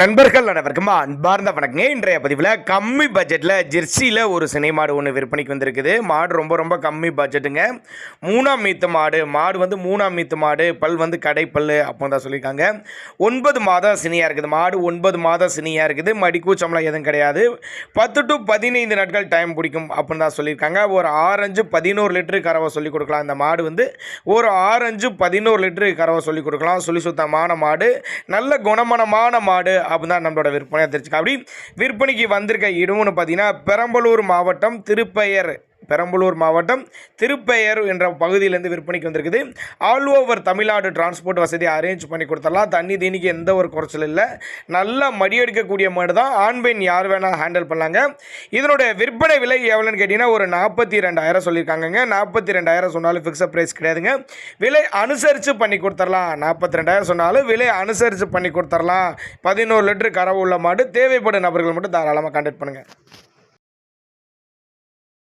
நண்பர்கள் அனைவருக்கும் அன்பார்ந்த வணக்கங்க. இன்றைய பதிவில் கம்மி பட்ஜெட்டில் ஜெர்சியில் ஒரு சினை மாடு ஒன்று விற்பனைக்கு வந்திருக்குது. மாடு ரொம்ப ரொம்ப கம்மி பட்ஜெட்டுங்க. 3ஆம் மீத்து மாடு. மாடு வந்து 3ஆம் மீத்து மாடு. பல் வந்து கடைப்பல் அப்போ தான் சொல்லியிருக்காங்க. 9 மாதம் சினியாக இருக்குது. மாடு 9 மாதம் சினியாக இருக்குது. மடிக்கூச்சம்லாம் எதுவும் கிடையாது. 10 to 15 நாட்கள் டைம் பிடிக்கும் அப்படின்னு தான் சொல்லியிருக்காங்க. ஒரு ஆரஞ்சு 11 லிட்டரு கறவை சொல்லிக் கொடுக்கலாம். இந்த மாடு வந்து ஒரு ஆரஞ்சு 11 லிட்டரு கறவை சொல்லிக் கொடுக்கலாம். சொல்லி சுத்தமான மாடு, நல்ல குணமனமான மாடு அப்படின்னு தான் நம்மளோட விற்பனையாக தெரிஞ்சுக்க. அப்படி விற்பனைக்கு வந்திருக்க இடம்னு பார்த்தீங்கன்னா பெரம்பலூர் மாவட்டம் திருப்பெயர் என்ற பகுதியிலேருந்து விற்பனைக்கு வந்திருக்குது. ஆல் ஓவர் தமிழ்நாடு டிரான்ஸ்போர்ட் வசதி அரேஞ்ச் பண்ணி கொடுத்துடலாம். தண்ணி தீனிக்கு எந்த ஒரு குறைச்சல் இல்லை. நல்லா மடியெடுக்கக்கூடிய மாடு தான். ஆண் பெண் யார் வேணால் ஹேண்டில் பண்ணலாங்க. இதனுடைய விற்பனை விலை எவ்வளோன்னு கேட்டிங்கன்னா ஒரு 42,000 சொல்லியிருக்காங்கங்க. 42,000 சொன்னாலும் ஃபிக்ஸட் ப்ரைஸ் கிடையாதுங்க. விலை அனுசரித்து பண்ணி கொடுத்துடலாம். 42,000 சொன்னாலும் விலை அனுசரித்து பண்ணி கொடுத்துடலாம். 11 லிட்டரு கறவு உள்ள மாடு. தேவைப்படும் நபர்கள் மட்டும் தாராளமாக கான்டாக்ட் பண்ணுங்கள்.